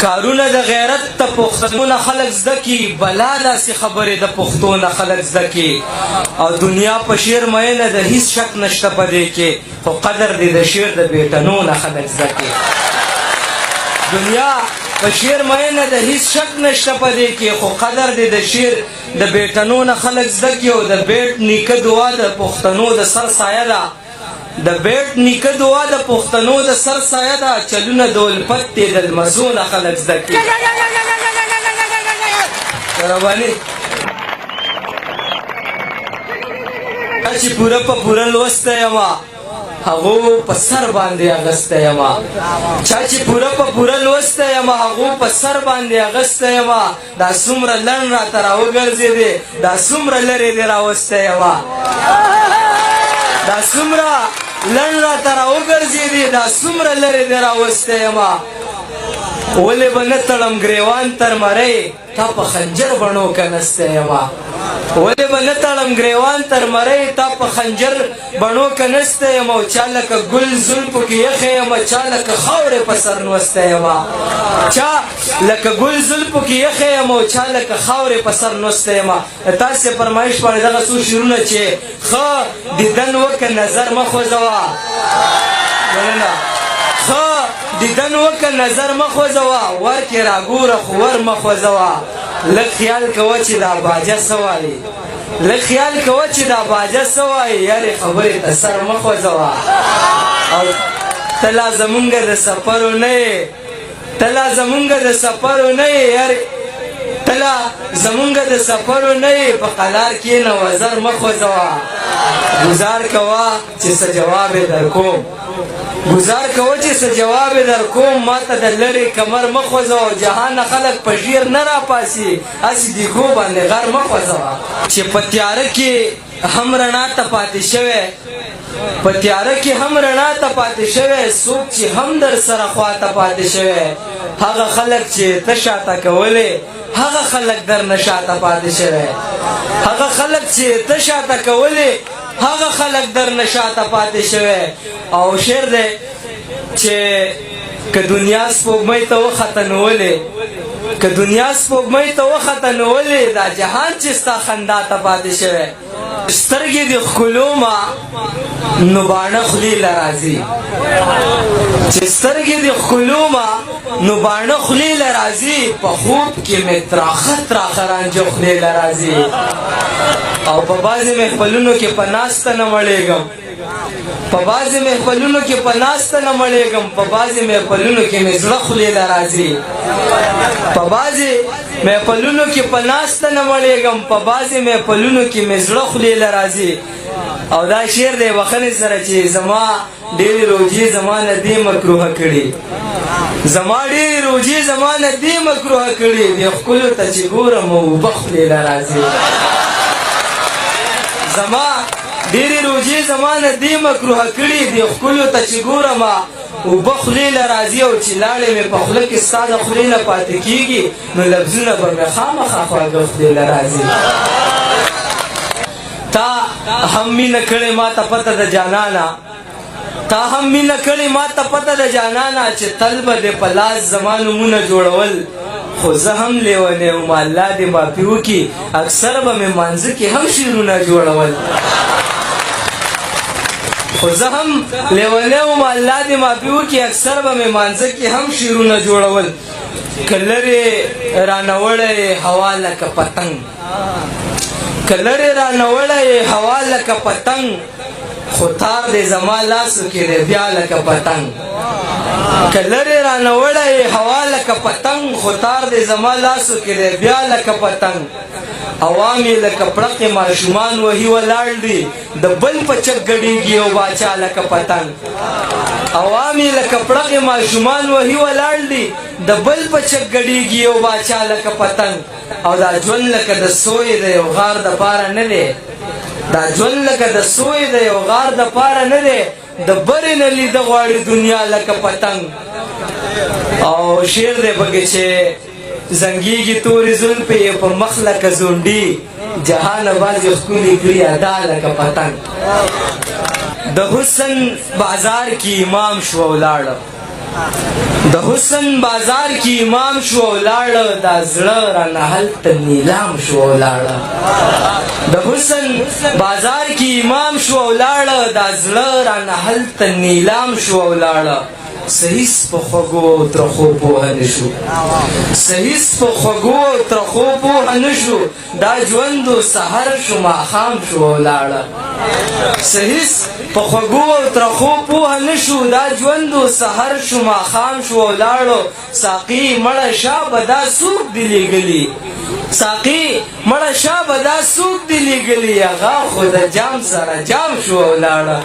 کارونه د غیرت ته پښتون خلک زده کی بلا داسې خبرې د پښتون خلک زده کی او دنیا په شعر مینه د هیڅ شک نشته پدې کې خو قدر دې د شعر د بیٹنو نه خلک زده کی دنیا په شعر مینه د هیڅ شک نشته پدې کې خو قدر دې د شعر د بیٹنو نه خلک زده کی او د بیٹ نیکه دعا د پښتنو د سر سایه ده د بیٹ نیکه دعا د پښتنو د سر سایه ده چلونه د الفت دې د لمسو نه خلک زده کی رباني چې پوره په پوره لوسته یما هغو په سر باندې اغسته یما چا چې پوره په پوره لوسته یما هغو په سر باندې اغسته یما دا څومره لنډ راته راوګرځېدې دا څومره لرې دې راوسته یما دا څومره لنډ راته راوګرځېدې دا څومره لرې دې راوسته یما ولې به نه تړم ګریوان تر مرۍ تا په خنجر بڼو که نسته یما ولې به نه تړم ګریوان تر مرۍ تا په خنجر بڼو که نسته یم او چا لکه ګل زلفو کې یخې یم چا لکه خاورې په سر نوسته یم چا لکه ګل زلفو کې یخې یم او چا لکه خاورې په سر نوسته یم تاسې فرمایش باندې دغه څو شعرونه چې ښه دیدن وکه نظر مه خوځوه مننه ښه دیدن وکه نظر مه خوځوه ورکې راګوره خو ور مه خوځوه لږ خیال کوه چې دا باجه څه وایي لږ خیال کوه چې دا باجه څه وایي یارې خبرې ته سر مه خوځوه او ته لا زمونږ د سفرو نه یې ته لا زمونږ د سفرو نه یې یارې ته لا زمونږ د سفرو نه یې په قلار کښېنه وزر مه خوځوه ګزار کوه چې څه جواب یې در کوم گزار کوه چې څه جواب در کوم ما ته د لرې کمر مه خوځوه جهانه خلک په ژیر نه راپاسي هسې دیګو باندې غر مه خوځوه چې په تیاره کې هم رڼا ته پاتې شوی په تیاره کې هم رڼا ته پاتې شوی څوک چې هم در سره خوا ته پاتې شوی هغه خلک چې ته شاته کولې هغه خلک در نه شاته پاتې شوی هغه خلک چې ته شاته کولې هغه خلک در نه شاته پاتې شوی او شعر دی چې که دنیا سپوږمۍ ته وختنولې که دنیا سپوږمۍ ته وختنولې دا جهان چې ستا خندا ته پاتې شوی سترګې دې ښکلومه نو باڼه خولې له راځي چې سترګې دې ښکلومه نو باڼه خولې له راځي په خوب کې مې تراخه تراخه رانجه خولې له راځي او په بعضې محفلونو کې په ناسته نه مړېږم په بعضې محفلونو کې په ناسته نه مړېږم په بعضې محفلونو کې مې زړه خولې له راځي په بعضې محفلونو کې په ناسته نه مړېږم په بعضې محفلونو کې مې زړه خولې له راځي او دا شعر دی بخښنې سره چې زما ډېرې روجې زما نه دې مکروه کړي زما ډېرې روجې زما نه دې مکروه کړي دې ښکلو ته چې ګورم اوبه خولې له راځي زما ډېرې روجې زما نه دې مکروه کړي دې ښکلو ته چې ګورم اوبه خولې له راځي او چې لاړې مې په خوله کې ستا د خولې نه پاتې کېږي نو لفظونه به مې خامخا خواږه خولې له راځي تا هم مینه کړې ما ته پته د جانانه تا هم مینه کړې ما ته پته د جانانه چې تل به دې په لاس زما نومونه جوړول خو زه هم لیونی وم الله دې معافي وکړي اکثر به مې مانځه کې هم شعرونه جوړول خو زه هم لیونی وم الله دې معافي وکړي اکثر به مې مانځه کې هم شعرونه جوړول که لرې رانه وړی هوا لکه پتنګ که لرې رانه وړی هوا لکه پتنګ خو تار دې زما لاسو کې دی بیا لکه پتنګ که لرې رانه وړی هوا لکه پتنګ خو تار دې زما لاسو کې دی بیا لکه پتنګ عوام یې لکه پړقې ماشومان وهي ولاړ دي د بل په چک ګډېږي یو باچا لکه پتنګ عوام یې لکه پړقې ماشومان وهي ولاړ دي د بل په چک ګډېږي یو باچا لکه پتنګ او دا ژوند لکه د سوی د یو غار دپاره نه دی دا ژوند لکه د سوی د یو غار دپاره نه دی د برې نه لیده غواړي دنیا لکه پتنګ او شعر دی پکې چې زنګېږي تورې زلفې یې په مخ لکه زونډي جهانه بعضې ښکلې کړي ادا لکه پتنګ د حسن بازار کې امام شو ولاړه د حسن بازار کی امام شو ولاړه دا زړه رانه هلته نیلام شو ولاړه د حسن بازار کی امام شو ولاړه دا زړه رانه هلته نیلام شو ولاړه سهیس په خوږو او ترخو پوهه نشو سهیس په خوږو او ترخو پوهه نشو دا ژوند و سحر شو ماښام شو ولاړه سهیس په خوږو او ترخو پوهه نشو دا ژوند و سحر شو ماښام شو ولاړو ساقي مړه شا به دا څوک دي لېږلي ساقي مړه شا به دا څوک دي لېږلي هغه خو د جام سره جام شو ولاړه